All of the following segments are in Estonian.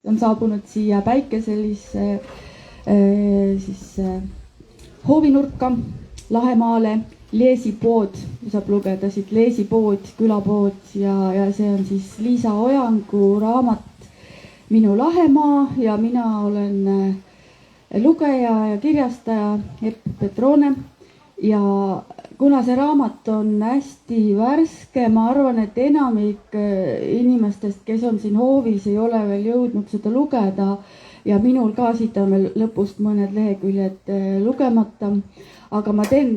on saabunud siia päikeselisse hoovinurka Lahemaale. Leesipood, saab lugeda siit Leesipood, külapood ja see on siis Liisa Ojangu raamat Minu Lahemaa ja mina olen lugeja ja kirjastaja Epp Petrone. Ja kuna see raamat on hästi värske, ma arvan, et enamik inimestest, kes on siin hoovis, ei ole veel jõudnud seda lugeda ja minul ka siit on veel lõpust mõned leheküljed lugemata. Aga ma teen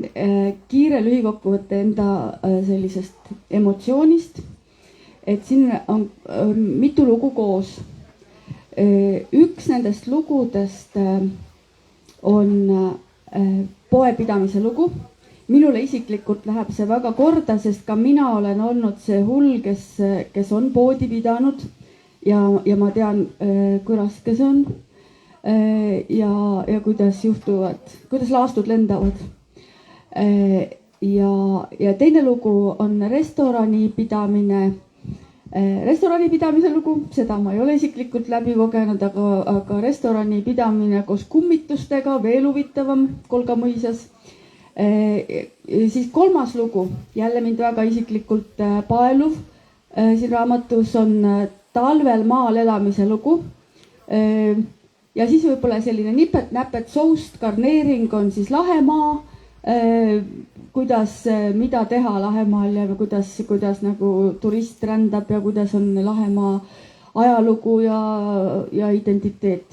kiire lühikokkuvõtte enda sellisest emotsioonist, et siin on mitu lugu koos. Üks nendest lugudest on poepidamise lugu. Minule isiklikult läheb see väga korda, sest ka mina olen olnud see hull, kes on poodi pidanud ja ma tean, kui raske see on. Ja kuidas juhtuvad, kuidas laastud lendavad. Ja teine lugu on restorani pidamise lugu, seda ma ei ole isiklikult läbi kogenud, aga restorani pidamine koos kummitustega, veel huvitavam Kolga mõisas. Siis kolmas lugu, jälle mind väga isiklikult paeluv, siin raamatus on talvel maal elamise lugu. Ja siis võib-olla selline nipet-näpet soust garneering on siis Lahemaa, mida teha Lahemaal ja kuidas nagu turist rändab ja kuidas on Lahemaa ajalugu ja identiteet.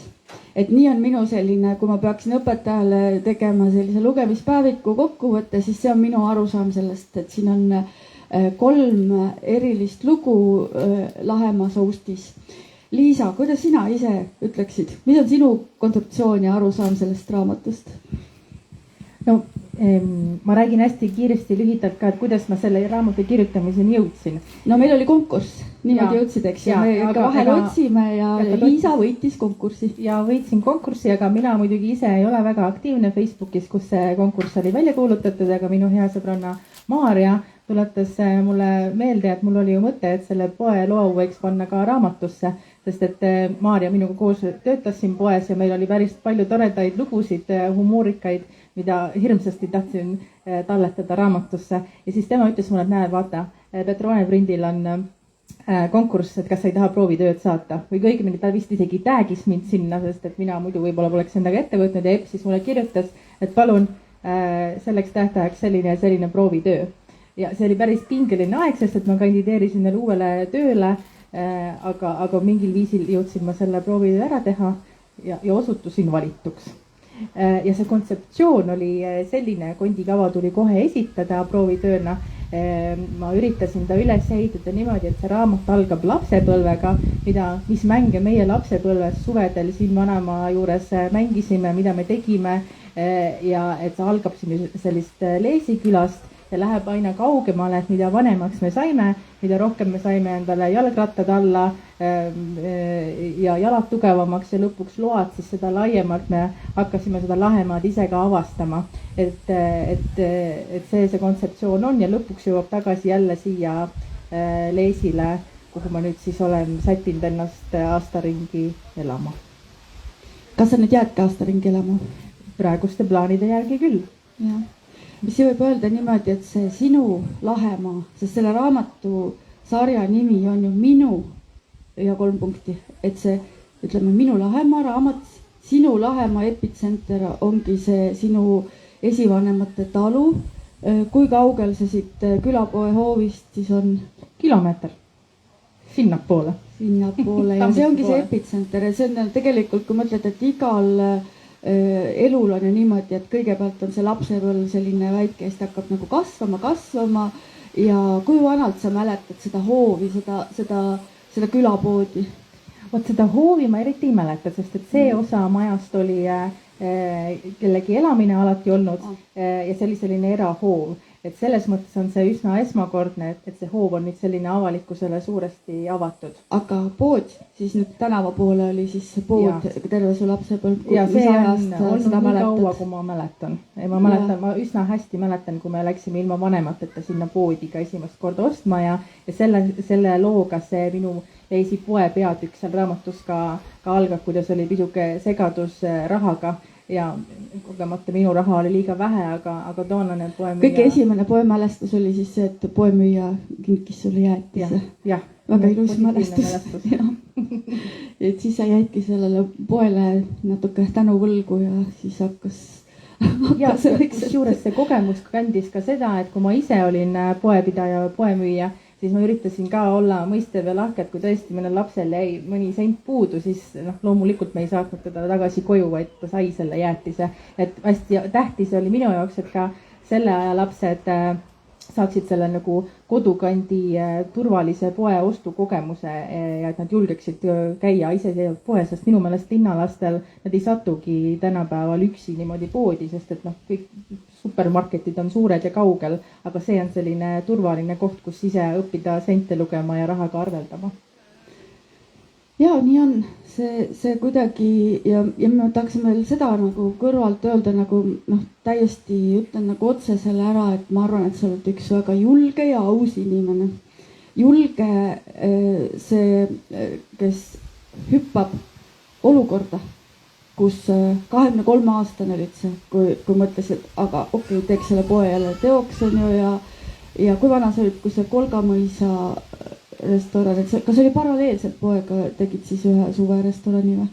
Et nii on minu selline, kui ma peaksin õpetajale tegema sellise lugemispäeviku kokkuvõtte, siis see on minu arusaam sellest, et siin on 3 erilist lugu Lahemaa soustis. Liisa, kuidas sina ise ütleksid? Mis on sinu kontseptsioon ja arusaam sellest raamatust? No, ma räägin hästi kiiresti lühidalt ka, et kuidas ma selle raamatu kirjutamiseni jõudsin. No meil oli konkurss, niimoodi jõudsid, eks ju. Me vahel otsime ja Liisa võitis konkurssi. Ja võitsin konkurssi, aga mina muidugi ise ei ole väga aktiivne Facebookis, kus see konkurss oli välja kuulutatud, aga minu hea sõbranna Maarja tuletas mulle meelde, et mul oli ju mõte, et selle poe loo võiks panna ka raamatusse, sest et Maarja minuga koos töötas siin poes ja meil oli päris palju toredaid lugusid, humoorikaid, mida hirmsasti tahtsin talletada raamatusse. Ja siis tema ütles mulle, et näe, vaata, Petrone prindil on konkurss, et kas sa ei taha proovitööd saata. Või õigemini ta vist isegi tag'is mind sinna, sest et mina muidu võib-olla poleks endaga ette võtnud ja Epp siis mulle kirjutas, et palun selleks tähtajaks selline ja selline proovitöö. Ja see oli päris pingeline aeg, sest et ma kandideerisin veel uuele tööle, aga mingil viisil jõudsin ma selle proovitöö ära teha ja osutusin valituks. Ja see kontseptsioon oli selline, kondikava tuli kohe esitada proovitööna. Ma üritasin ta üles ehitada niimoodi, et see raamat algab lapsepõlvega, mis mänge meie lapsepõlves suvedel siin vanaema juures mängisime, mida me tegime ja et see algab siin sellist Leesikülast ja läheb aina kaugemale, et mida vanemaks me saime, mida rohkem me saime endale jalgrattad alla ja jalad tugevamaks ja lõpuks load, siis seda laiemalt me hakkasime seda Lahemaad ise ka avastama. Et see kontseptsioon on ja lõpuks jõuab tagasi jälle siia Leesile, kuhu ma nüüd siis olen sättinud ennast aastaringi elama. Kas sa nüüd jäädki aastaringi elama? Praeguste plaanide järgi küll. Jah. Mis võib öelda niimoodi, et see sinu Lahemaa, sest selle raamatu sarja nimi on ju Minu ja 3 punkti, et see, ütleme, Minu Lahemaa raamat, sinu Lahemaa epitsenter ongi see sinu esivanemate talu. Kui kaugel see siit külapoe hoovist siis on? Kilomeeter. Sinnapoole ja see ongi see epitsenter ja see on tegelikult, kui mõtled, et igal elul on ju niimoodi, et kõigepealt on see lapsepõlv selline väike, siis ta hakkab nagu kasvama ja kui vanalt sa mäletad seda hoovi, seda külapoodi? Vot seda hoovi ma eriti ei mäleta, sest et see osa majast oli kellegi elamine alati olnud ja see oli selline erahoov. et selles mõttes on see üsna esmakordne, et see hoov on nüüd selline avalikkusele suuresti avatud. Aga pood, siis nüüd tänava poole oli siis see pood terve su lapsepõlv. Ja see on olnud nii kaua, kui ma mäletan. Ma mäletan, ma üsna hästi mäletan, kui me läksime ilma vanemateta sinna poodi ka esimest korda ostma ja selle looga see minu Leesi poe peatükk seal raamatus ka algab, kuidas oli pisuke segadus rahaga ja kogemata minu raha oli liiga vähe, aga toonane poemüüja... Kõige esimene poemälestus oli siis see, et poemüüja kinkis sulle jäätise. Jah. Väga ilus mälestus. Et siis sa jäidki sellele poele natuke tänu võlgu ja siis hakkas... Ja juures see kogemus kandis ka seda, et kui ma ise olin poepidaja, poemüüja, siis ma üritasin ka olla mõistev ja lahke, et kui tõesti mõnel lapsel jäi mõni sent puudu, siis loomulikult me ei saatnud teda tagasi koju, vaid ta sai selle jäätise. Et hästi tähtis oli minu jaoks, et ka selle aja lapsed saaksid selle nagu kodukandi turvalise poe ostukogemuse ja et nad julgeksid käia iseseisvalt poes, sest minu meelest linnalastel nad ei satugi tänapäeval üksi niimoodi poodi, sest et kõik supermarketid on suured ja kaugel, aga see on selline turvaline koht, kus ise õppida sente lugema ja rahaga arveldama. Ja, nii on. See kuidagi ja me tahaksime veel seda nagu kõrvalt öelda nagu täiesti ütlen nagu otse selle ära, et ma arvan, et sa oled üks väga julge ja aus inimene. Julge see, kes hüppab olukorda, kus 23-aastane olid see, kui mõtlesid, aga okei, teeks selle poe jälle teoks on ju ja kui vana sa olid, kui see Kolgamõisa restoran, et kas oli paralleelselt poega tegid siis ühe suverestorani või?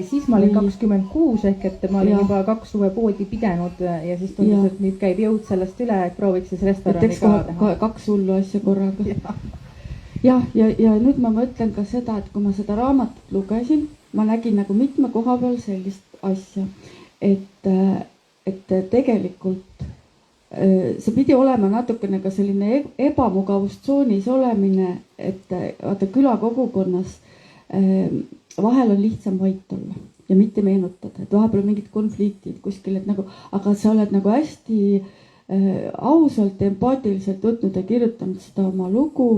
Siis ma olin 26 ehk et ma olin juba 2 suve poodi pidanud ja siis tundus, et nüüd käib jõud sellest üle, et prooviks siis restorani ka teha. 2 hullu asja korraga. Ja nüüd ma mõtlen ka seda, et kui ma seda raamatut lugesin, ma nägin nagu mitme koha peal sellist asja, et tegelikult see pidi olema natukene ka selline ebamugavustsoonis olemine, et vaata külakogukonnas vahel on lihtsam vait olla ja mitte meenutada, et vahepeal on mingid konfliktid kuskil, et nagu, aga sa oled nagu hästi ausalt ja empaatiliselt võtnud ja kirjutanud seda oma lugu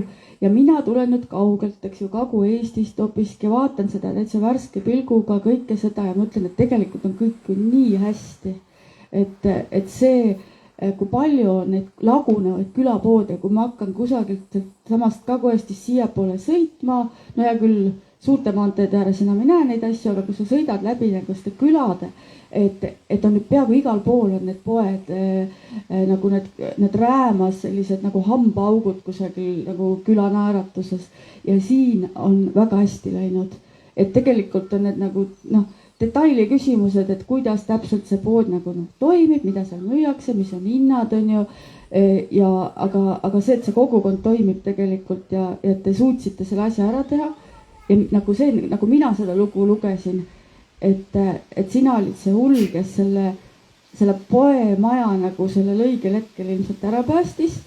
ja mina tulen nüüd kaugelt, eks ju, Kagu-Eestist hoopiski, vaatan seda täitsa värske pilguga kõike seda ja mõtlen, et tegelikult on kõik nii hästi, et see kui palju on neid lagunevaid külapoode, kui ma hakkan kusagilt samast Kagu-Eestist siia poole sõitma, no ja küll suurte maanteede ääres enam ei näe neid asju, aga kui sa sõidad läbi nende külade, et on nüüd peaaegu igal pool on need poed nagu need räämas sellised nagu hambaaugud kusagil nagu külanaeratuses ja siin on väga hästi läinud, et tegelikult on need nagu detaili küsimused, et kuidas täpselt see pood nagu toimib, mida seal müüakse, mis on hinnad on ju ja aga see, et see kogukond toimib tegelikult ja et te suutsite selle asja ära teha ja nagu see, nagu mina seda lugu lugesin, et sina olid see hull, kes selle poemaja nagu sellel õigel hetkel ilmselt ära päästis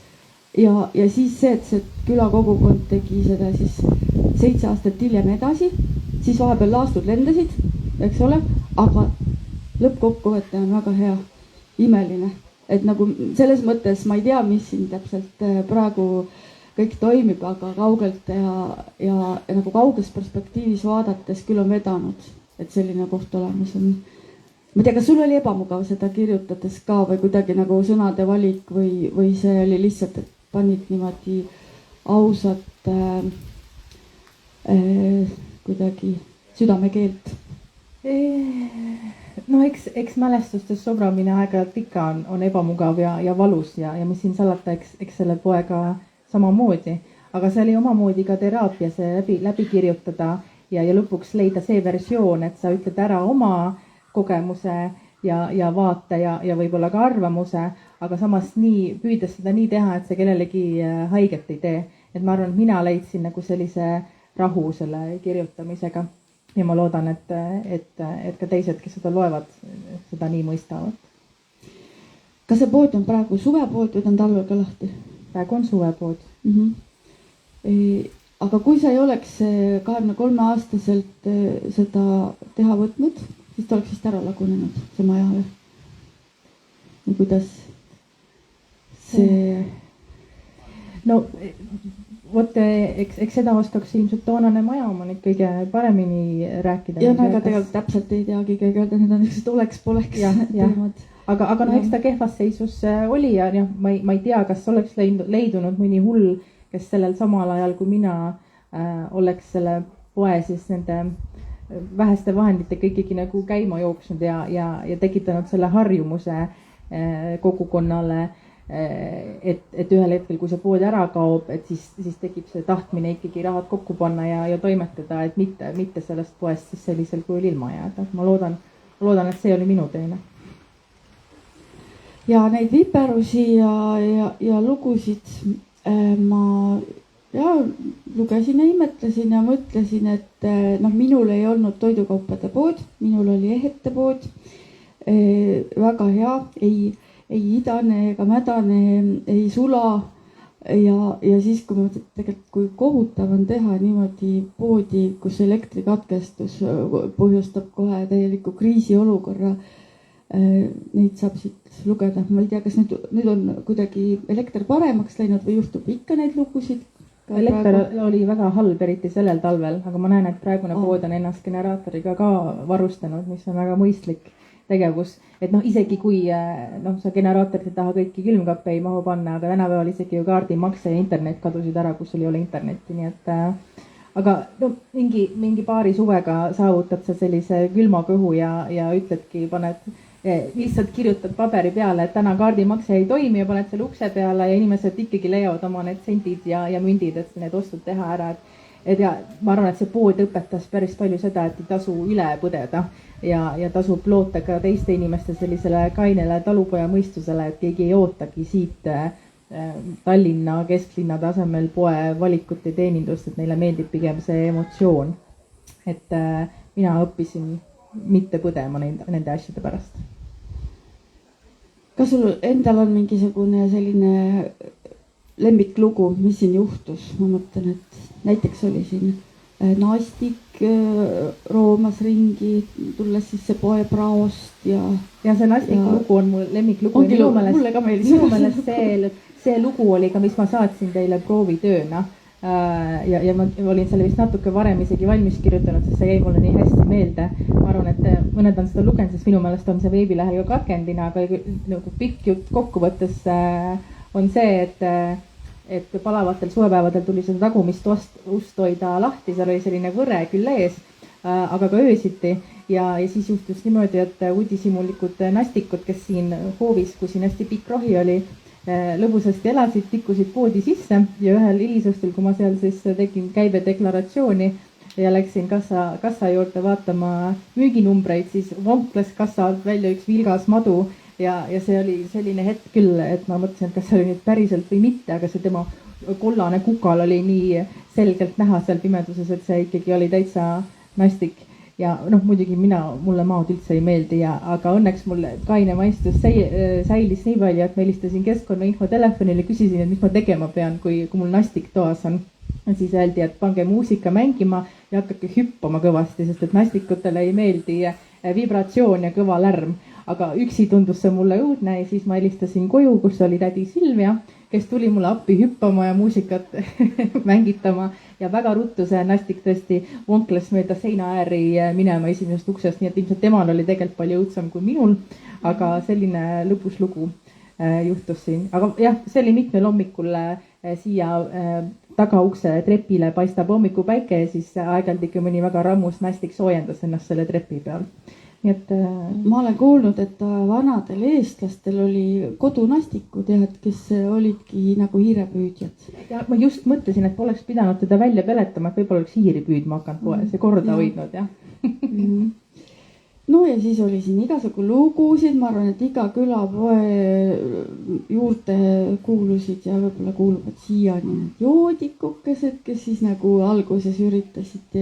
ja siis see, et see külakogukond tegi seda siis 7 aastat hiljem edasi, siis vahepeal laastud lendasid, eks ole, aga lõppkokkuvõte on väga hea, imeline, et nagu selles mõttes ma ei tea, mis siin täpselt praegu kõik toimib, aga kaugelt ja nagu kauges perspektiivis vaadates küll on vedanud, et selline koht olemas on. Ma ei tea, kas sul oli ebamugav seda kirjutades ka või kuidagi nagu sõnade valik või see oli lihtsalt, et panid niimoodi ausat kuidagi südamekeelt? No eks mälestustes sobramine aeg-ajalt ikka on ebamugav ja valus ja mis siin salata, eks selle poega samamoodi, aga see oli omamoodi ka teraapia see läbi kirjutada ja lõpuks leida see versioon, et sa ütled ära oma kogemuse ja vaate ja võib-olla ka arvamuse, aga samas püüdes seda nii teha, et see kellelegi haiget ei tee. Et ma arvan, et mina leidsin nagu sellise rahu selle kirjutamisega ja ma loodan, et ka teised, kes seda loevad, seda nii mõistavad. Kas see pood on praegu suvepood või ta on talvel ka lahti? Praegu on suvepood. Aga kui sa ei oleks 23-aastaselt seda teha võtnud, siis ta oleks vist ära lagunenud, see maja või? Ja kuidas see. No vot, eks seda oskaks ilmselt toonane majaomanik kõige paremini rääkida. Ja ega tegelikult täpselt ei teagi kõige öelda, need on niisugused oleks-poleks teemad. Aga no eks ta kehvas seisus oli ja ma ei tea, kas oleks leidunud mõni hull, kes sellel samal ajal kui mina oleks selle poe siis nende väheste vahenditega ikkagi nagu käima jooksnud ja tekitanud selle harjumuse kogukonnale, et ühel hetkel, kui see pood ära kaob, et siis tekib see tahtmine ikkagi rahad kokku panna ja toimetada, et mitte sellest poest siis sellisel kujul ilma jääda. Ma loodan, et see oli minu teene. Ja neid viperusi ja lugusid ma lugesin ja imetlesin ja mõtlesin, et minul ei olnud toidukaupade pood, minul oli ehete pood, väga hea, ei idane ega mädane, ei sula ja siis, kui ma tegelikult, kui kohutav on teha niimoodi poodi, kus elektrikatkestus põhjustab kohe täieliku kriisiolukorra, neid saab siit lugeda. Ma ei tea, kas nüüd on kuidagi elekter paremaks läinud või juhtub ikka neid lugusid? Elekter oli väga halb, eriti sellel talvel, aga ma näen, et praegune pood on ennast generaatoriga ka varustanud, mis on väga mõistlik tegevus. Et isegi kui sa generaatorit ei taha kõiki külmkappe ei mahu panna, aga tänapäeval isegi ju kaardimakse ja internet kadusid ära, kus sul ei ole internetti, nii et aga mingi paari suvega saavutad sa sellise külma kõhu ja ütledki, lihtsalt kirjutad paberi peale, et täna kaardimakse ei toimi ja paned selle ukse peale ja inimesed ikkagi leiavad oma need sendid ja mündid, et need ostud teha ära. Et ma arvan, et see pood õpetas päris palju seda, et ei tasu üle põdeda ja tasub loota ka teiste inimeste sellisele kainele talupoja mõistusele, et keegi ei ootagi siit Tallinna kesklinna tasemel poe valikut ja teenindust, et neile meeldib pigem see emotsioon. Et mina õppisin mitte põdema nende asjade pärast. Kas sul endal on mingisugune selline lemmiklugu, mis siin juhtus? Ma mõtlen, et näiteks oli siin Nastik roomas ringi, tulles siis see poe praost ja see Nastiku lugu on mul lemmiklugu. Mulle ka meeldis. Minu meelest see lugu oli ka, mis ma saatsin teile proovitööna. Ja ma olin selle vist natuke varem isegi valmis kirjutanud, sest see jäi mulle nii hästi meelde. Ma arvan, et mõned on seda lugenud, sest minu meelest on see veebilehel ka katkendina, aga nagu pikk jutt kokkuvõttes on see, et palavatel suvepäevadel tuli seda tagumist ust hoida lahti, seal oli selline võre küll ees, aga ka öösiti ja siis juhtus niimoodi, et uudishimulikud nastikud, kes siin hoovis, kui siin hästi pikk rohi oli, lõbusasti elasid, tikkusid poodi sisse ja ühel hilisõhtul, kui ma seal siis tegin käibedeklaratsiooni ja läksin kassa juurde vaatama müüginumbreid, siis vonkles kassa alt välja üks vilgas madu ja see oli selline hetk küll, et ma mõtlesin, et kas see oli nüüd päriselt või mitte, aga see tema kollane kukal oli nii selgelt näha seal pimeduses, et see ikkagi oli täitsa Nastik. Ja muidugi mulle maad üldse ei meeldi, aga õnneks mulle kaine maistus säilis nii palju, et ma helistasin keskkonnainfo telefonile, küsisin, et mis ma tegema pean, kui mul Nastik toas on. Siis öeldi, et pange muusika mängima ja hakake hüppama kõvasti, sest et Nastikutele ei meeldi vibratsioon ja kõva lärm. Aga üksi tundus see mulle õudne ja siis ma helistasin koju, kus oli tädi Silvia, kes tuli mulle appi hüppama ja muusikat mängitama ja väga ruttu see Nastik tõesti vonkles mööda seina ääri minema esimesest uksest, nii et ilmselt temal oli tegelikult palju õudsam kui minul, aga selline lõbus lugu juhtus siin. Aga jah, see oli mitmel hommikul siia tagaukse trepile paistab hommikupäike ja siis aeg-ajalt ikka mõni väga rammus Nastik soojendas ennast selle trepi peal. Et, ma olen kuulnud, et vanadel eestlastel oli kodunastikud, kes olidki nagu hiirepüüdjad. Ja ma just mõtlesin, et poleks pidanud teda välja peletama, et võib-olla oleks hiiri püüdma hakanud poes ja korda hoidnud. No ja siis oli siin igasugu lugusid, ma arvan, et iga külapoe juurde kuulusid ja võib-olla kuuluvad siiani need joodikukesed, kes siis nagu alguses üritasid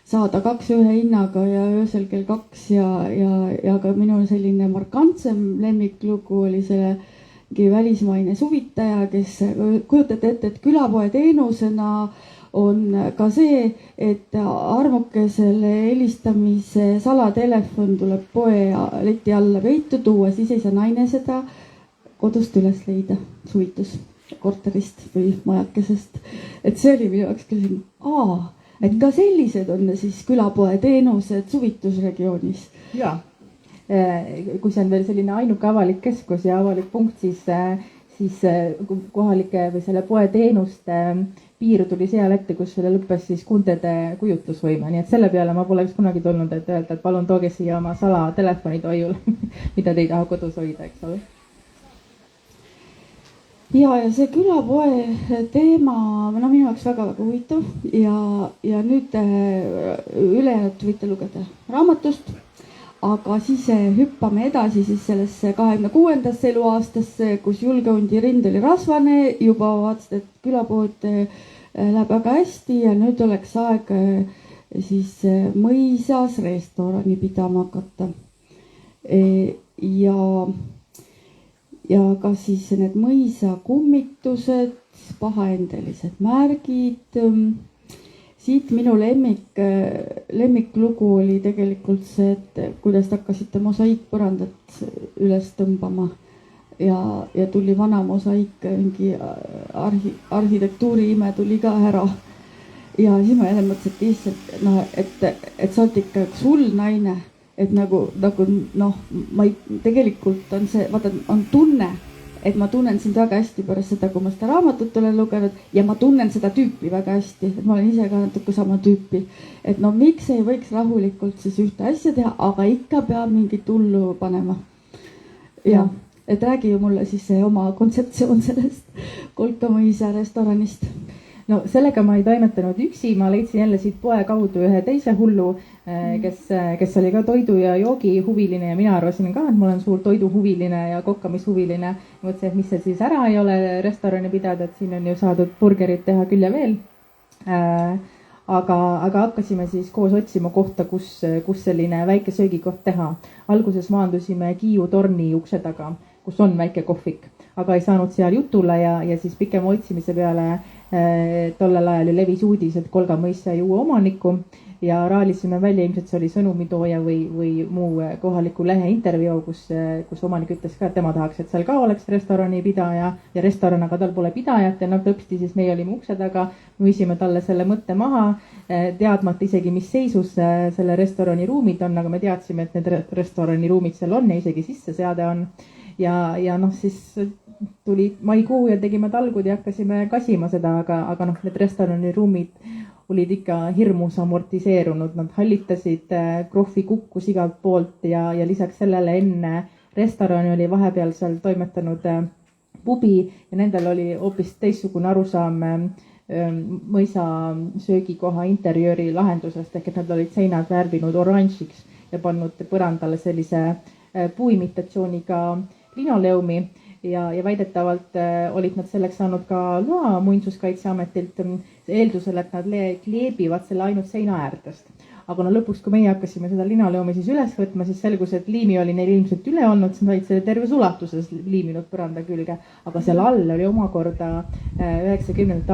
saada 2 ühe hinnaga ja öösel kell 2 ja ka minu selline markantsem lemmiklugu oli selle välismaine suvitaja, kes kujutate ette, et külapoe teenusena on ka see, et armukesele helistamise salatelefon tuleb poe leti alla peitu tuua, siis ei saa naine seda kodust üles leida, suvitus korterist või majakesest. Et see oli minu jaoks küll siin, et ka sellised on siis külapoe teenused suvitusregioonis. Jaa, kui see on veel selline ainuke avalik keskus ja avalik punkt, siis kohalike või selle poe teenuste piir tuli seal ette, kus selle lõppes siis kundede kujutlusvõime. Nii et selle peale ma poleks kunagi tulnud, et öelda, et palun tooge siia oma salatelefonid hoiul, mida te ei taha kodus hoida, eks ole. Ja see külapoe teema, minu jaoks väga-väga huvitav ja nüüd ülejäänud võite lugeda raamatust, aga siis hüppame edasi siis sellesse 26. eluaastasse, kus julgehundi rind oli rasvane, juba vaatasid, et külapood läheb väga hästi ja nüüd oleks aeg siis mõisas restorani pidama hakata. Ja ka siis need mõisa kummitused, pahaendelised märgid. Siit minu lemmiklugu oli tegelikult see, et kuidas te hakkasite mosaiikpõrandat üles tõmbama ja tuli vana mosaiik, mingi arhitektuuri ime tuli ka ära. Ja siis ma jälle mõtlesin, et et sa oled ikka üks hull naine. Et nagu tegelikult on see, vaata, on tunne, et ma tunnen sind väga hästi pärast seda, kui ma seda raamatut olen lugenud ja ma tunnen seda tüüpi väga hästi, et ma olen ise ka natuke sama tüüpi. Et miks ei võiks rahulikult siis ühte asja teha, aga ikka peab mingit hullu panema. Ja, et räägi ju mulle siis see oma kontseptsioon sellest Kolkamõisa restoranist. No sellega ma ei toimetanud üksi, ma leidsin jälle siit poe kaudu ühe teise hullu, kes oli ka toidu ja joogi huviline ja mina arvasin ka, et ma olen suur toiduhuviline ja kokkamishuviline. Mõtlesin, et mis see siis ära ei ole restorani pidada, et siin on ju saadud burgerit teha küll ja veel. Aga hakkasime siis koos otsima kohta, kus selline väike söögikoht teha. Alguses maandusime Kiiu torni ukse taga, kus on väike kohvik, aga ei saanud seal jutule ja siis pikema otsimise peale tollel ajal levis uudis, et Kolgamõis sai uue omaniku ja raalisime välja, ilmselt see oli sõnumitooja või muu kohaliku lehe intervjuu, kus omanik ütles ka, et tema tahaks, et seal ka oleks restorani pidaja ja restoran, aga tal pole pidajat ja lõpsti siis meie olime ukse taga, müüsime talle selle mõtte maha, teadmata isegi, mis seisus selle restorani ruumid on, aga me teadsime, et need restorani ruumid seal on ja isegi sisseseade on. Ja siis tuli maikuu ja tegime talgud ja hakkasime kasima seda, aga need restorani ruumid olid ikka hirmus amortiseerunud, nad hallitasid, krohvi kukkus igalt poolt ja lisaks sellele enne restorani oli vahepeal seal toimetanud pubi ja nendel oli hoopis teistsugune arusaam mõisa söögikoha interjööri lahendusest, ehk et nad olid seinad värvinud oranžiks ja pannud põrandale sellise puuimitatsiooniga linoleumi ja väidetavalt olid nad selleks saanud ka loa Muinsuskaitseametilt eeldusel, et nad kleebivad selle ainult seina äärtest. Aga lõpuks, kui meie hakkasime seda linoleumi siis üles võtma, siis selgus, et liimi oli neil ilmselt üle olnud, siis nad olid selle terves ulatuses liiminud põranda külge. Aga seal all oli omakorda 90.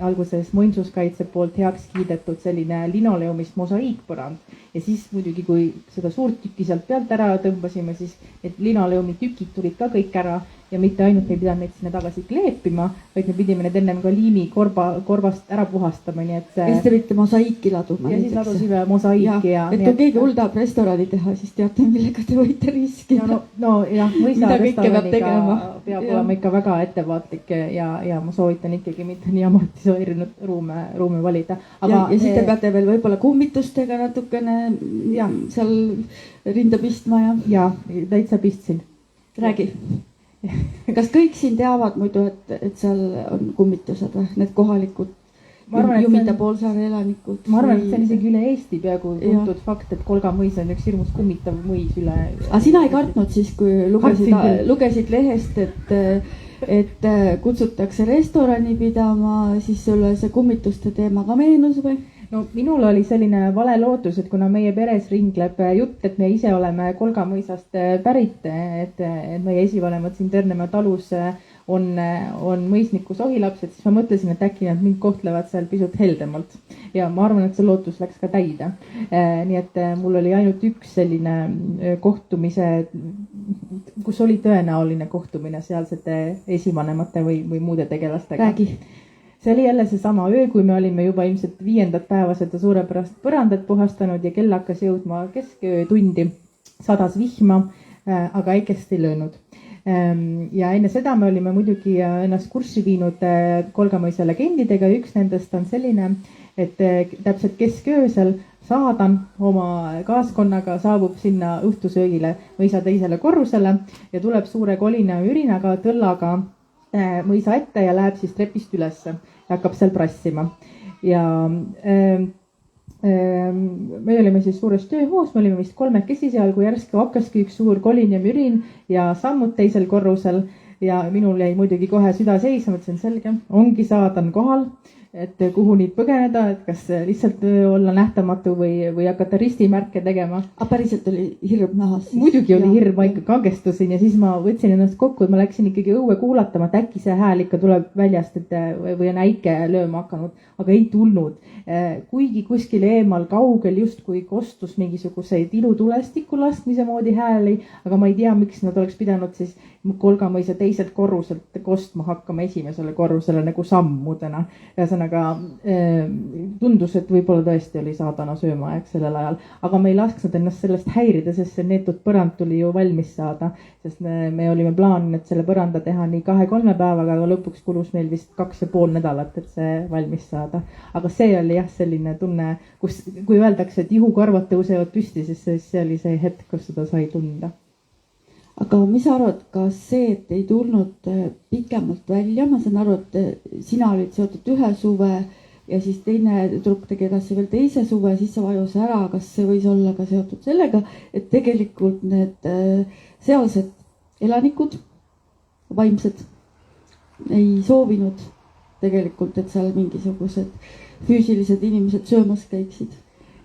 alguses Muinsuskaitse poolt heaks kiidetud selline linoleumist mosaiikpõrand. Ja siis muidugi, kui seda suurt tükki sealt pealt ära tõmbasime, siis need linoleumi tükid tulid ka kõik ära ja mitte ainult me ei pidanud neid sinna tagasi kleepima, vaid me pidime need ennem ka liimi korvast ära puhastama. Ja siis te võite mosaiiki laduma. Ja siis ladusime mosaiiki. Et kui keegi hull tahab restorani teha, siis teate, millega te võite riskida. No jah, mõisa restoraniga peab olema ikka väga ettevaatlik ja ma soovitan ikkagi mitte nii amortiseerinud ruume valida. Ja siis te peate veel võib-olla kummitustega natukene seal rinda pistma. Ja, täitsa pistsin. Räägi. Kas kõik siin teavad muidu, et seal on kummitused või? Need kohalikud Jumita poolsaare elanikud? Ma arvan, et see on isegi üle Eesti peaaegu tuntud fakt, et Kolgamõis on üks hirmus kummitav mõis üle. Aga sina ei kartnud siis, kui lugesid lehest, et kutsutakse restorani pidama, siis sulle see kummituste teema ka meenus või? No minul oli selline vale lootus, et kuna meie peres ringleb jutt, et me ise oleme Kolgamõisast pärit, et meie esivanemad siin Ternemäe talus on mõisniku sohilapsed, siis ma mõtlesin, et äkki nad mind kohtlevad seal pisut heldemalt. Ja ma arvan, et see lootus läks ka täide. Nii et mul oli ainult üks selline kohtumise kus oli tõenäoline kohtumine sealsete esivanemate või muude tegelastega. Räägi. See oli jälle seesama öö, kui me olime juba ilmselt 5. päeva seda suurepärast põrandat puhastanud ja kell hakkas jõudma kesköötundi. Sadas vihma, aga äikest ei löönud. Ja enne seda me olime muidugi ennast kurssi viinud Kolgamõisa legendidega. Üks nendest on selline, et täpselt kesköösel Saadan oma kaaskonnaga saabub sinna õhtusöögile mõisa teisele korrusele ja tuleb suure kolina ja ürinaga tõllaga mõisa ette ja läheb siis trepist ülesse ja hakkab seal prassima. Ja me olime siis suures tööhoos, me olime vist 3 seal, kui järsku hakkaski üks suur kolin ja mürin ja sammud teisel korrusel ja minul jäi muidugi kohe süda seisma, mõtlesin selge, ongi Saadan kohal, et kuhu nüüd põgeneda, et kas lihtsalt olla nähtamatu või hakata ristimärke tegema. Aga päriselt oli hirm nahas? Muidugi oli hirm, ma ikka kangestusin ja siis ma võtsin ennast kokku, et ma läksin ikkagi õue kuulatama, et äkki see hääl ikka tuleb väljast, et või on äike lööma hakanud, aga ei tulnud. Kuigi kuskil eemal kaugel justkui kostus mingisuguseid ilutulestiku laskmise moodi hääli, aga ma ei tea, miks nad oleks pidanud siis Kolgamõisa teiselt korruselt kostma hakkama esimesele korrusele nagu sammudena. Ühesõnaga tundus, et võib-olla tõesti oli Saadana söömaaeg sellel ajal, aga me ei lasknud ennast sellest häirida, sest see neetud põrand tuli ju valmis saada, sest me olime plaaninud selle põranda teha nii 2-3 päevaga, aga lõpuks kulus meil vist 2,5 nädalat, et see valmis saada. Aga see oli jah selline tunne, kus, kui öeldakse, et ihukarvad tõusevad püsti, siis see oli see hetk, kus seda sai tunda. Aga mis sa arvad, kas see, et ei tulnud pikemalt välja, ma saan aru, et sina olid seotud ühe suve ja siis teine tüdruk tegi edasi veel teise suve, siis see vajus ära, kas see võis olla ka seotud sellega, et tegelikult need sealsed elanikud, vaimsed, ei soovinud tegelikult, et seal mingisugused füüsilised inimesed söömas käiksid?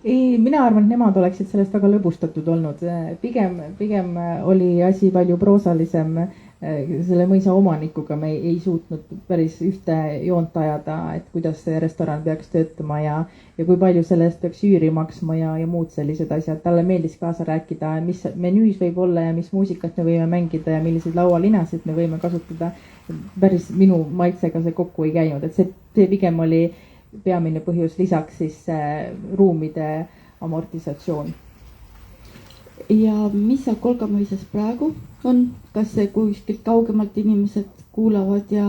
Ei, mina arvan, et nemad oleksid sellest väga lõbustatud olnud. Pigem oli asi palju proosalisem selle mõisa omanikuga. Me ei suutnud päris ühte joont ajada, et kuidas see restoran peaks töötama ja kui palju selle eest peaks üüri maksma ja muud sellised asjad. Talle meeldis kaasa rääkida, mis menüüs võib olla ja mis muusikat me võime mängida ja milliseid laualinasid me võime kasutada. Päris minu maitsega see kokku ei käinud, et see pigem oli peamine põhjus, lisaks siis ruumide amortisatsioon. Ja mis seal Kolgamõisas praegu on? Kas see kuskilt kaugemalt inimesed kuulavad ja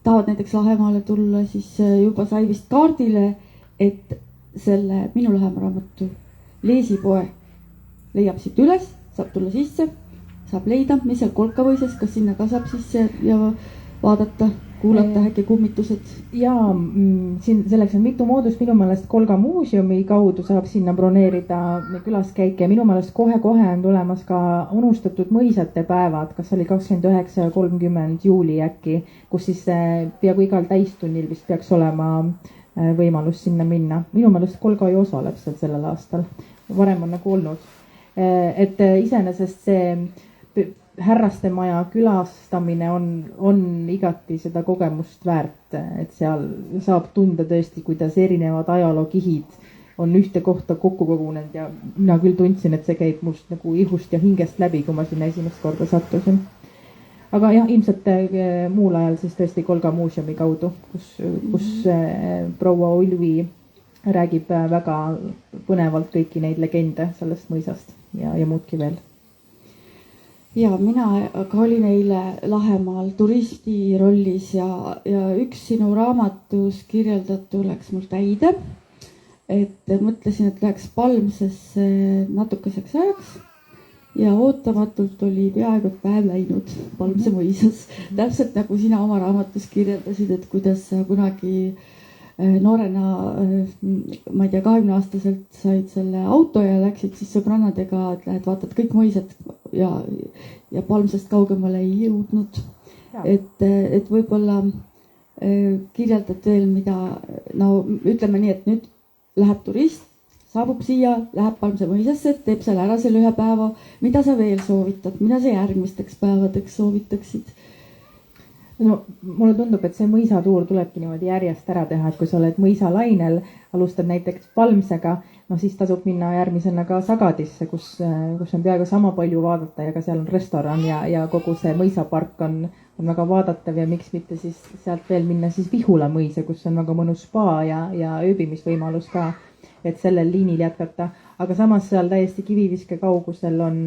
tahavad näiteks Lahemaale tulla, siis juba sai vist kaardile, et selle Minu Lahemaa raamatu leesipoe leiab siit üles, saab tulla sisse, saab leida, mis seal Kolgamõisas, kas sinna ka saab sisse ja vaadata, kuulata äkki kummitused? Ja siin selleks on mitu moodust, minu meelest Kolga muuseumi kaudu saab sinna broneerida külaskäike ja minu meelest kohe-kohe on tulemas ka unustatud mõisate päevad, kas oli 29 ja 30 juuli äkki, kus siis peaaegu igal täistunnil vist peaks olema võimalus sinna minna. Minu meelest Kolga ju osaleb seal sellel aastal, varem on nagu olnud. Et iseenesest see härrastemaja külastamine on igati seda kogemust väärt, et seal saab tunda tõesti, kuidas erinevad ajalookihid on ühte kohta kokku kogunenud ja mina küll tundsin, et see käib must nagu ihust ja hingest läbi, kui ma sinna esimest korda sattusin. Aga jah, ilmselt muul ajal siis tõesti Kolga muuseumi kaudu, kus proua Ulvi räägib väga põnevalt kõiki neid legende sellest mõisast ja muudki veel. Ja mina aga olin eile Lahemaal turisti rollis ja üks sinu raamatus kirjeldatu läks mul täide. Et mõtlesin, et läheks Palmsesse natukeseks ajaks ja ootamatult oli peaaegu päev läinud Palmse mõisas. Täpselt nagu sina oma raamatus kirjeldasid, et kuidas sa kunagi noorena, ma ei tea, 20-aastaselt said selle auto ja läksid siis sõbrannadega, et lähed vaatad kõik mõisad ja Palmsest kaugemale ei jõudnud. Et võib-olla kirjeldad veel, mida, no ütleme nii, et nüüd läheb turist, saabub siia, läheb Palmse mõisasse, teeb seal ära selle ühe päeva. Mida sa veel soovitad, mida sa järgmisteks päevadeks soovitaksid? no mulle tundub, et see mõisatuur tulebki niimoodi järjest ära teha, et kui sa oled mõisalainel, alustad näiteks Palmsega, no siis tasub minna järgmisena ka Sagadisse, kus on peaaegu sama palju vaadata ja ka seal on restoran ja kogu see mõisapark on väga vaadatav ja miks mitte siis sealt veel minna siis Vihula mõisa, kus on väga mõnus spa ja ööbimisvõimalus ka, et sellel liinil jätkata. Aga samas seal täiesti kiviviske kaugusel on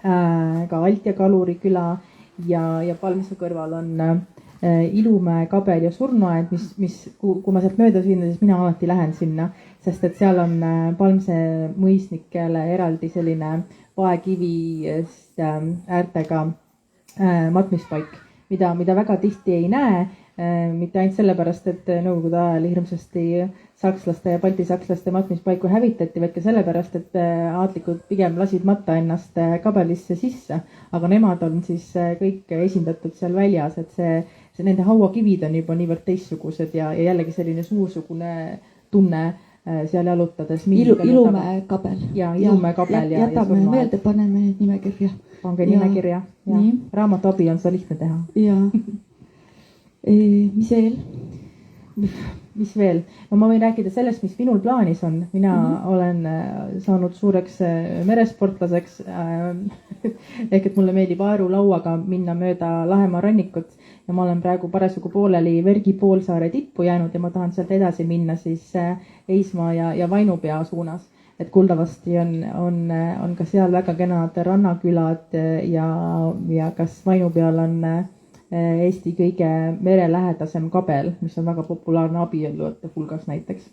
ka Alt ja Kaluri küla ja Palmse kõrval on Ilumäe, Kabel ja Surnuaed, kui ma sealt mööda sõidan, siis mina alati lähen sinna, sest et seal on Palmse mõisnikele eraldi selline paekivi äärtega matmispaik, mida väga tihti ei näe, mitte ainult sellepärast, et nõukogude ajal hirmsasti sakslaste ja baltisakslaste matmispaiku hävitati, vaid ka sellepärast, et aatlikud pigem lasid matta ennast kabelisse sisse, aga nemad on siis kõik esindatud seal väljas, et see nende hauakivid on juba niivõrd teistsugused ja jällegi selline suursugune tunne seal jalutades. Ilumäe kabel. Ja Ilumäe kabel ja jätame meelde, paneme nimekirja. Pange nimekirja ja raamatu abi on seda lihtne teha. Ja. Mis veel? Mis veel? No ma võin rääkida sellest, mis minul plaanis on. Mina olen saanud suureks meresportlaseks ehk et mulle meeldib aerulauaga minna mööda Lahemaa rannikut ja ma olen praegu parasjagu pooleli Vergi poolsaare tippu jäänud ja ma tahan sealt edasi minna siis Eismaa ja Vainupea suunas. Et kuldavasti on ka seal väga kenad rannakülad ja kas Vainupeal on Eesti kõige merelähedasem kabel, mis on väga populaarne abiellujate hulgas näiteks.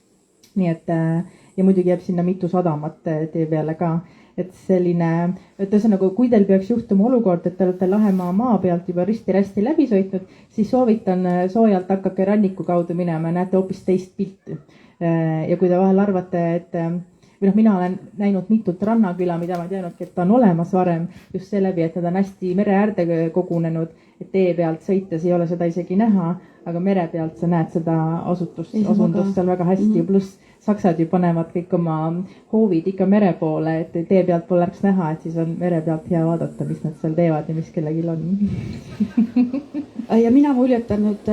Nii et ja muidugi jääb sinna mitu sadamat tee peale ka. Et selline, et ühesõnaga, kui teil peaks juhtuma olukord, et te olete Lahemaa maa pealt juba risti-rästi läbi sõitnud, siis soovitan soojalt hakake ranniku kaudu minema ja näete hoopis teist pilti. Ja kui te vahel arvate, et mina olen näinud mitut rannaküla, mida ma ei teadnudki, et ta on olemas varem, just seeläbi, et nad on hästi mere äärde kogunenud, et tee pealt sõites ei ole seda isegi näha, aga mere pealt sa näed seda asundust seal väga hästi, pluss saksad ju panevad kõik oma hoovid ikka mere poole, et tee pealt poleks näha, et siis on mere pealt hea vaadata, mis nad seal teevad ja mis kellelgi on. Ja mina muljetan nüüd,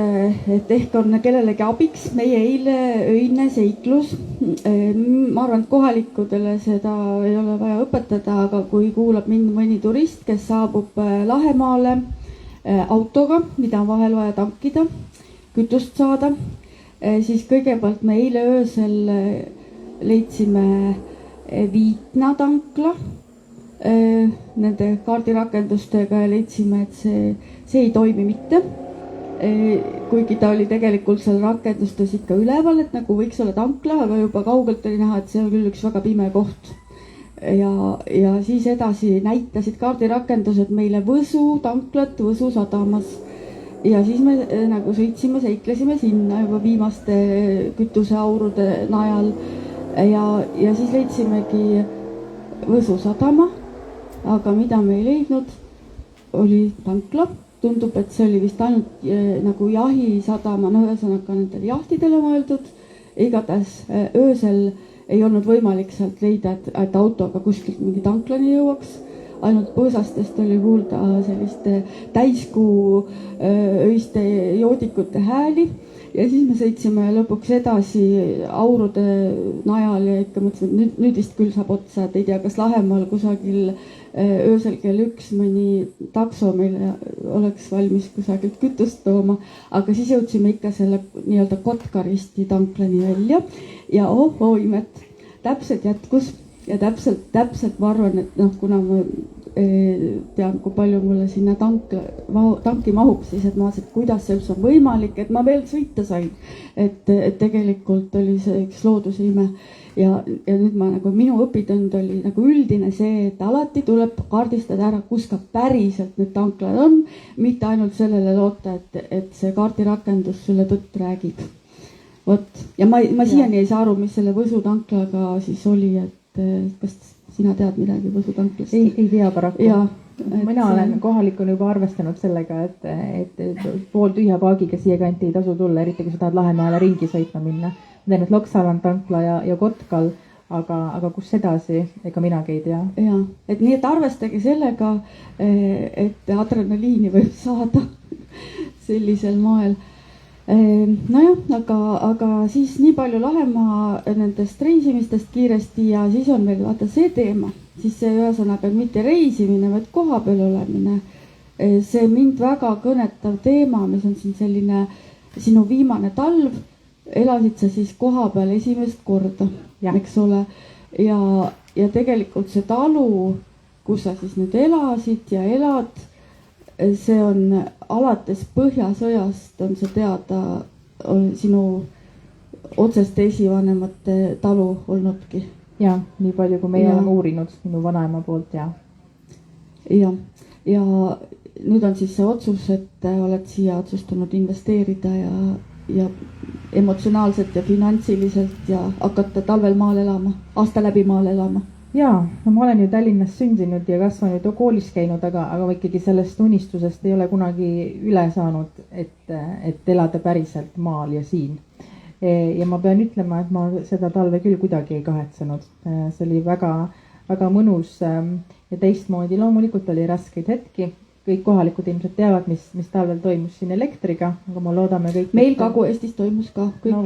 et ehk on kellelegi abiks meie eile öine seiklus. Ma arvan, et kohalikudele seda ei ole vaja õpetada, aga kui kuulab mind mõni turist, kes saabub Lahemaale autoga, mida on vahel vaja tankida, kütust saada, siis kõigepealt me eile öösel leidsime Viitna tankla nende kaardirakendustega ja leidsime, et see ei toimi mitte. Kuigi ta oli tegelikult seal rakendustes ikka üleval, et nagu võiks olla tankla, aga juba kaugelt oli näha, et see on küll üks väga pime koht. Ja siis edasi näitasid kaardirakendused meile Võsu tanklat Võsu sadamas. Ja siis me nagu sõitsime, seiklesime sinna juba viimaste kütuseaurude najal ja siis leidsimegi Võsu sadama, aga mida me ei leidnud, oli tankla. Tundub, et see oli vist ainult nagu jahisadama, ühesõnaga nendele jahtidele mõeldud. Igatahes öösel ei olnud võimalik sealt leida, et autoga kuskilt mingi tanklani jõuaks. Ainult põõsastest oli kuulda selliste täiskuu öiste joodikute hääli ja siis me sõitsime lõpuks edasi aurude najal ja ikka mõtlesin, et nüüd vist küll saab otsa, et ei tea, kas Lahemaal kusagil öösel kell 1 mõni takso meile oleks valmis kusagilt kütust tooma, aga siis jõudsime ikka selle nii-öelda Kotkaristi tanklani välja ja imet, täpselt jätkus. Ja täpselt ma arvan, et kuna ma tean, kui palju mulle sinna tanki mahub, siis et ma vaatasin, et kuidas see üldse on võimalik, et ma veel sõita sain. Et tegelikult oli see üks looduse ime. Ja nüüd minu õpitund oli nagu üldine see, et alati tuleb kaardistada ära, kus ka päriselt need tanklad on, mitte ainult sellele loota, et see kaardirakendus sulle tõtt räägib. Ja ma siiani ei saa aru, mis selle Võsu tanklaga siis oli, et kas sina tead midagi Võsu tanklast? Ei tea paraku. Mina olen kohalikuna juba arvestanud sellega, et pool tühja paagiga siia kanti ei tasu tulla, eriti kui sa tahad Lahemaale ringi sõitma minna. Ma tean, et Loksal on tankla ja Kotkal, aga kus edasi, ega minagi ei tea. Et nii, et arvestage sellega, et adrenaliini võib saada sellisel moel. Nojah, aga siis nii palju Lahemaa nendest reisimistest kiiresti ja siis on veel vaata see teema, siis see ühesõnaga mitte reisimine, vaid kohapeal olemine. See mind väga kõnetav teema, mis on siin selline sinu viimane talv, elasid sa siis kohapeal esimest korda, eks ole. Ja tegelikult see talu, kus sa siis nüüd elasid ja elad, see on alates Põhjasõjast on see teada, on sinu otseste esivanemate talu olnudki. Ja, nii palju kui meie oleme uurinud minu vanaema poolt ja nüüd on siis see otsus, et oled siia otsustanud investeerida ja emotsionaalselt ja finantsiliselt ja hakata talvel maal elama, aasta läbi maal elama. Jaa, no ma olen ju Tallinnas sündinud ja kasvanud ja koolis käinud, aga ikkagi sellest unistusest ei ole kunagi üle saanud, et elada päriselt maal ja siin. Ja ma pean ütlema, et ma seda talve küll kuidagi ei kahetsenud. See oli väga, väga mõnus ja teistmoodi. Loomulikult oli raskeid hetki. Kõik kohalikud ilmselt teavad, mis talvel toimus siin elektriga, aga ma loodame kõik... Meil Kagu-Eestis toimus ka. Kõik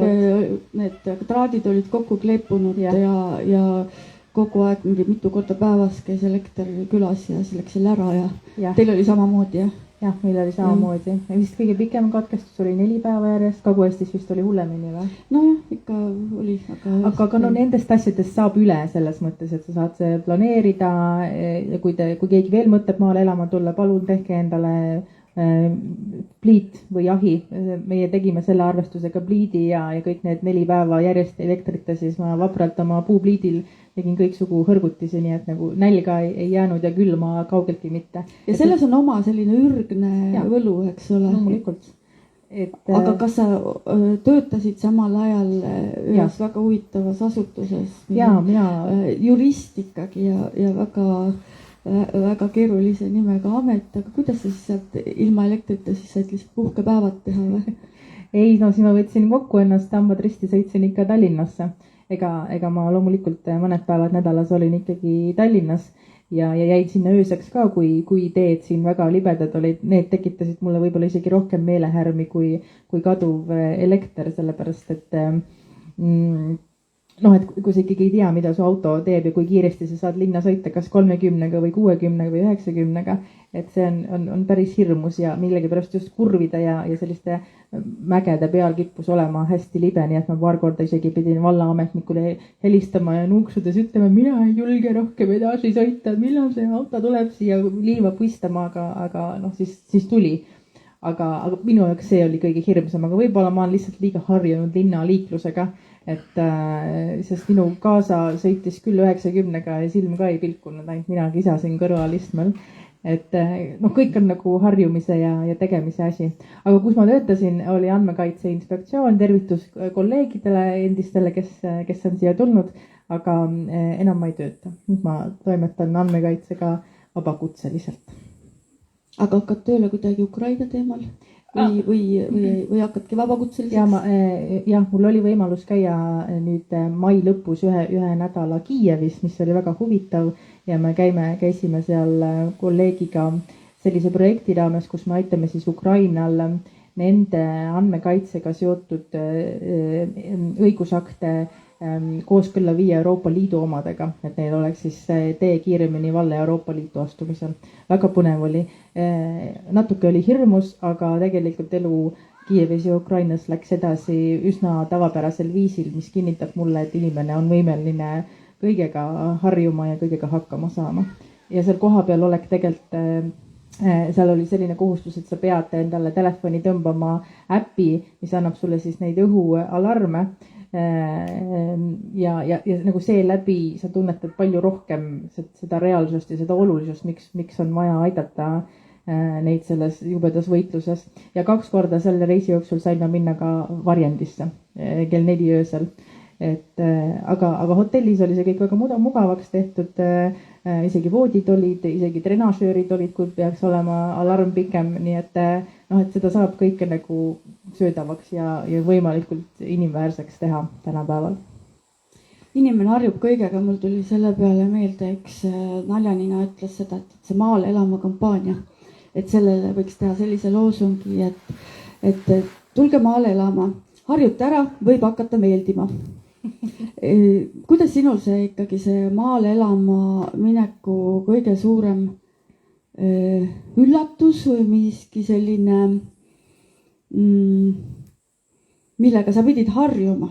need traadid olid kokku kleepunud ja kogu aeg mitu korda päevas käis elekter külas ja see läks jälle ära ja teil oli samamoodi, jah? Jah, meil oli samamoodi. Vist kõige pikem katkestus oli 4 päeva järjest. Kagu-Eestis vist oli hullemini või? Nojah, ikka oli. Aga no nendest asjadest saab üle selles mõttes, et sa saad see planeerida. Ja kui keegi veel mõtleb maale elama tulla, palun tehke endale pliit või jahi. Meie tegime selle arvestusega pliidi ja kõik need 4 päeva järjest elektrita, siis ma vapralt oma puupliidil tegin kõiksugu hõrgutisi, nii et nagu nälga ei jäänud ja külma kaugeltki mitte. Ja selles on oma selline ürgne võlu, eks ole. Loomulikult. Aga kas sa töötasid samal ajal ühes väga huvitavas asutuses? Jaa, mina... Jurist ikkagi ja väga keerulise nimega amet, aga kuidas sa siis sealt ilma elektrita siis said lihtsalt puhkepäevad teha või? Ei, no siis ma võtsin kokku ennast, hambad risti sõitsin ikka Tallinnasse. Ega ma loomulikult mõned päevad nädalas olin ikkagi Tallinnas ja jäid sinna ööseks ka, kui teed siin väga libedad olid. Need tekitasid mulle võib-olla isegi rohkem meelehärmi kui kaduv elekter, sellepärast et et kui sa ikkagi ei tea, mida su auto teeb ja kui kiiresti sa saad linna sõita, kas 30 või 60 või 90, et see on päris hirmus ja millegipärast just kurvida ja selliste mägede peal kippus olema hästi libe, nii et ma paar korda isegi pidin vallaametnikule helistama ja nuuksudes ütlema, mina ei julge rohkem edasi sõita, millal see auto tuleb siia liiva puistama, aga siis tuli. Aga minu jaoks see oli kõige hirmsam, aga võib-olla ma olen lihtsalt liiga harjunud linnaliiklusega, sest minu kaasa sõitis küll 90-ga ja silm ka ei pilkunud, ainult mina kisasin kõrvalistmel. Kõik on nagu harjumise ja tegemise asi. Aga kus ma töötasin, oli Andmekaitse Inspektsioon, tervitus kolleegidele endistele, kes on siia tulnud, aga enam ma ei tööta. Nüüd ma toimetan andmekaitsega vabakutseliselt. Aga hakkad tööle kuidagi Ukraina teemal või hakkadki vabakutseliseks? Jah, mul oli võimalus käia nüüd mai lõpus ühe nädala Kiievis, mis oli väga huvitav ja me käisime seal kolleegiga sellise projekti raames, kus me aitame siis Ukrainal nende andmekaitsega seotud õigusakte kooskõlla viia Euroopa Liidu omadega, et neil oleks siis tee kiiremini valle Euroopa Liitu astumisel. Väga põnev oli. Natuke oli hirmus, aga tegelikult elu Kiievis ja Ukrainas läks edasi üsna tavapärasel viisil, mis kinnitab mulle, et inimene on võimeline kõigega harjuma ja kõigega hakkama saama. Ja seal koha peal olek tegelikult, seal oli selline kohustus, et sa pead endale telefoni tõmbama äppi, mis annab sulle siis neid õhualarme. Ja nagu seeläbi sa tunnetad palju rohkem seda reaalsust ja seda olulisust, miks on vaja aidata neid selles jubedas võitluses. Ja 2 korda selle reisi jooksul sain ma minna ka varjendisse kell 4 öösel. Aga hotellis oli see kõik väga mugavaks tehtud, isegi voodid olid, isegi trenažöörid olid, kui peaks olema alarm pikem, nii et seda saab kõike nagu söödavaks ja võimalikult inimväärseks teha tänapäeval. Inimene harjub kõigega, mul tuli selle peale meelde, üks naljanina ütles seda, et see maal elama kampaania. et sellele võiks teha sellise loosungi, et tulge maale elama, harjuta ära, võib hakata meeldima. Kuidas sinul see ikkagi see maale elama mineku kõige suurem üllatus või miski selline, millega sa pidid harjuma,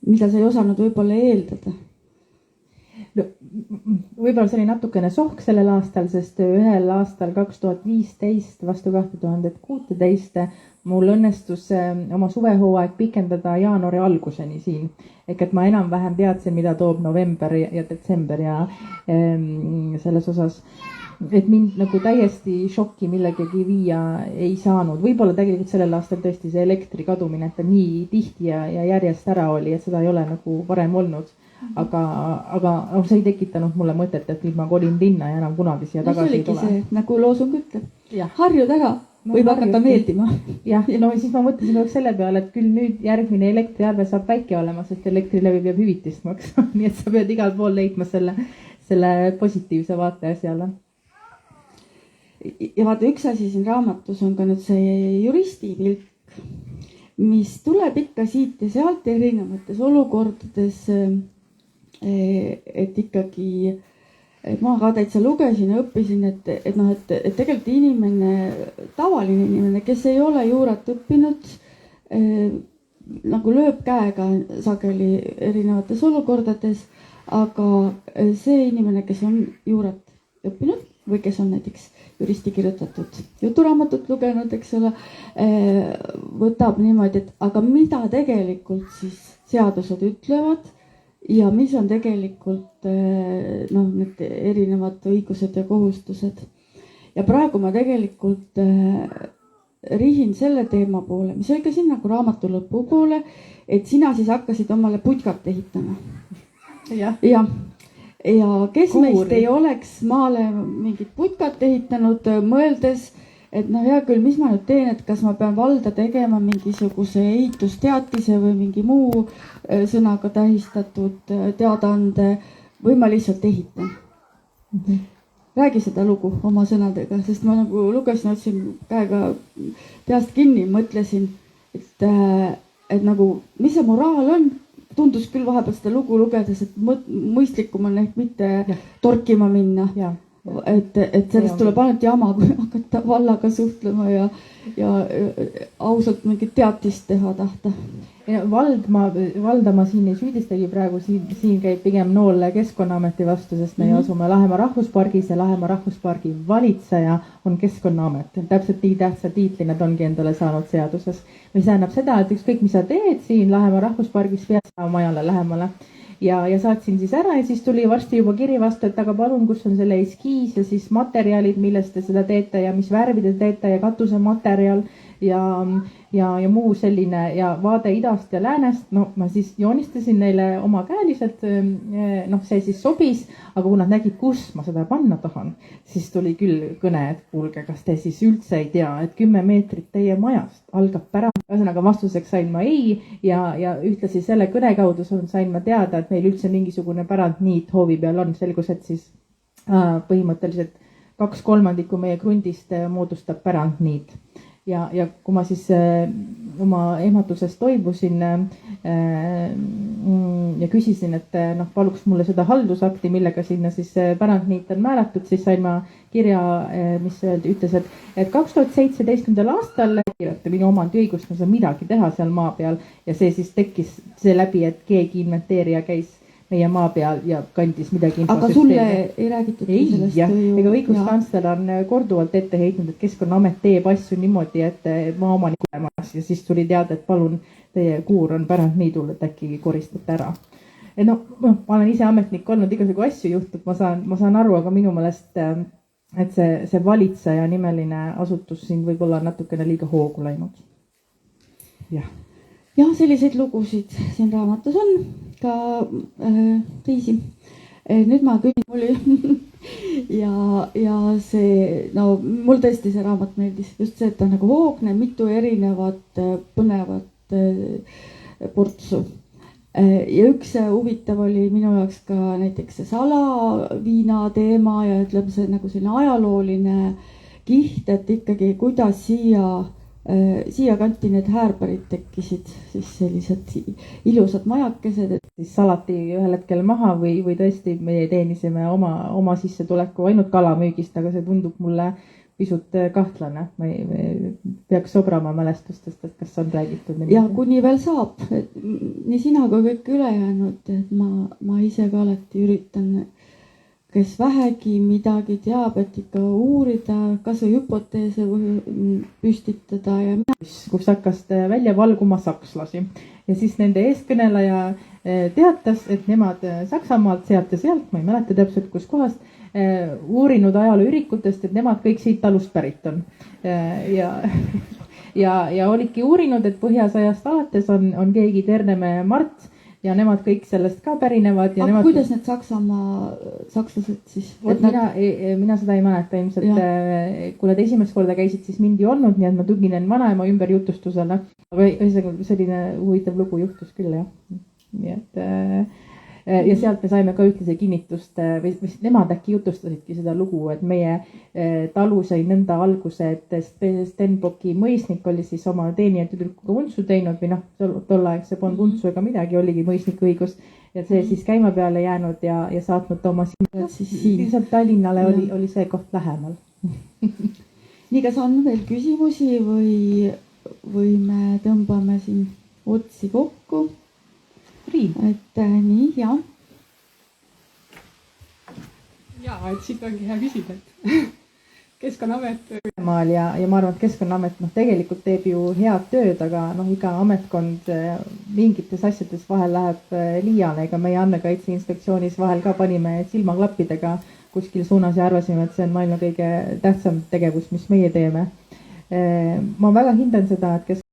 mida sa ei osanud võib-olla eeldada? No, võib-olla see oli natukene sohk sellel aastal, sest ühel aastal 2015 vastu 2016 mul õnnestus oma suvehooaeg pikendada jaanuari alguseni siin. Ehk et ma enam-vähem teadsin, mida toob november ja detsember ja selles osas, et mind nagu täiesti šokki millegagi viia ei saanud. Võib-olla tegelikult sellel aastal tõesti see elektri kadumine, et ta nii tihti ja järjest ära oli, et seda ei ole nagu varem olnud. Aga see ei tekitanud mulle mõtet, et nüüd ma kolin linna ja enam kunagi siia tagasi ei tule. See, nagu loosung ütleb, harjud ära, võib hakata meeldima. Jah, no siis ma mõtlesin selle peale, et küll nüüd järgmine elektriarve saab väike olema, sest Elektrilevi peab hüvitist maksma. Nii et sa pead igal pool leidma selle positiivse vaate asjale. Ja vaata, üks asi siin raamatus on ka nüüd see juristi pilk, mis tuleb ikka siit ja sealt erinevates olukordades, et ikkagi, et ma ka täitsa lugesin ja õppisin, et tegelikult inimene, tavaline inimene, kes ei ole juurat õppinud, nagu lööb käega sageli erinevates olukordades, aga see inimene, kes on juurat õppinud või kes on näiteks juristi kirjutatud juturaamatut lugenud, eks ole, võtab niimoodi, et aga mida tegelikult siis seadused ütlevad ja mis on tegelikult need erinevad õigused ja kohustused. Ja praegu ma tegelikult rihin selle teema poole, mis oli ka siin nagu raamatu lõpu poole, et sina siis hakkasid omale putkat ehitama. Ja kes meist ei oleks maale mingit putkat ehitanud, mõeldes, et hea küll, mis ma nüüd teen, et kas ma pean valda tegema mingisuguse ehitusteatise või mingi muu sõnaga tähistatud teadaande või ma lihtsalt ehitan. Räägi seda lugu oma sõnadega, sest ma nagu lugesin, otsin käega peast kinni, mõtlesin, et nagu, mis see moraal on? Tundus küll vahepeal seda lugu lugedes, et mõistlikum on ehk mitte torkima minna. Et sellest tuleb ainult jama, kui hakata vallaga suhtlema ja ausalt mingit teatist teha tahta. Valdama siin ei süüdistagi praegu, siin käib pigem nool Keskkonnaameti vastu, sest me asume Lahemaa rahvuspargis ja Lahemaa rahvuspargi valitseja on Keskkonnaamet. Täpselt nii tähtsa tiitli nad ongi endale saanud seaduses. Mis tähendab seda, et ükskõik mis sa teed siin Lahemaa rahvuspargis pead majale lähemale. Ja saatsin siis ära ja siis tuli varsti juba kiri vastu, et aga palun, kus on selle eskiis ja siis materjalid, millest te seda teete ja mis värvide teete ja katusematerjal ja muu selline ja vaade idast ja läänest. No ma siis joonistasin neile oma käeliselt, see siis sobis, aga kui nad nägid, kus ma seda panna tahan, siis tuli küll kõne, et kuulge, kas te siis üldse ei tea, et 10 meetrit teie majast algab pärand. Ühesõnaga vastuseks sain ma ei ja ühtlasi selle kõne kaudu sain ma teada, et meil üldse mingisugune pärandniit hoovi peal on. Selgus, et siis põhimõtteliselt 2/3 meie krundist moodustab pärandniit. Ja kui ma siis oma ehmatusest toibusin ja küsisin, et paluks mulle seda haldusakti, millega sinna siis pärandniit on määratud, siis sain ma kirja, mis ütles, et 2017. aastal kirjuta minu omandiõigust, ma saan midagi teha seal maa peal ja see siis tekkis seeläbi, et keegi inventeerija käis meie maa peal ja kandis midagi infosüsteemi. Aga sulle ei räägitud sellest? Ega õiguskantsler on korduvalt ette heitnud, et Keskkonnaamet teeb asju niimoodi, et maaomanik olemas ja siis tuli teada, et palun, teie kuur on pärandniidul, et äkki koristate ära. Ma olen ise ametnik olnud, igasugu asju juhtub, ma saan aru, aga minu meelest, et see valitseja nimeline asutus siin võib olla natukene liiga hoogu läinud. Jah, selliseid lugusid siin raamatus on ka teisi. Nüüd ma küsin, ja see, mul tõesti see raamat meeldis just see, et ta nagu hoogne, mitu erinevat põnevat portsu. Ja üks huvitav oli minu jaoks ka näiteks see salaviina teema ja ütleme see nagu selline ajalooline kiht, et ikkagi kuidas siia kanti need häärberid tekkisid, siis sellised ilusad majakesed. Siis salati ühel hetkel maha või tõesti meie teenisime oma sissetuleku ainult kalamüügist, aga see tundub mulle pisut kahtlane. Ma peaks sobrama mälestustest, et kas on räägitud. Ja kuni veel saab, et nii sina kui kõik ülejäänud, et ma ise ka alati üritan, kes vähegi midagi teab, et ikka uurida, kas või hüpoteese püstitada ja kus hakkas välja valguma sakslasi ja siis nende eeskõneleja teatas, et nemad Saksamaalt sealt ja sealt, ma ei mäleta täpselt kus kohast, uurinud ajalooürikutest, et nemad kõik siit talust pärit on. Ja olidki uurinud, et Põhjasõjast alates on keegi Ternemäe Mart ja nemad kõik sellest ka pärinevad. Ja aga kuidas need sakslased siis? Mina seda ei mäleta ilmselt, kui nad esimest korda käisid, siis mind ei olnud, nii et ma tuginen vanaema ümberjutustusele. Aga selline huvitav lugu juhtus küll, jah. Nii et, ja sealt me saime ka ühtlase kinnitust, või nemad äkki jutustasidki seda lugu, et meie talu sai nõnda alguse, et Stenbocki mõisnik oli siis oma teenijad tüdrukuga untsu teinud või tollaegse polnud untsu ega midagi, oligi mõisniku õigus. Ja see siis käima peale jäänud ja saatnud ta oma siin Tallinnale oli see koht lähemal. Nii, kas on veel küsimusi või me tõmbame siin otsi kokku? Et nii, jah. Jaa, et siit ongi hea küsida, et Keskkonnaamet. Ja ma arvan, et Keskkonnaamet tegelikult teeb ju head tööd, aga iga ametkond mingites asjades vahel läheb liiale, ega meie Andmekaitse Inspektsioonis vahel ka panime silmaklappidega kuskil suunas ja arvasime, et see on maailma kõige tähtsam tegevus, mis meie teeme. Ma väga hindan seda, et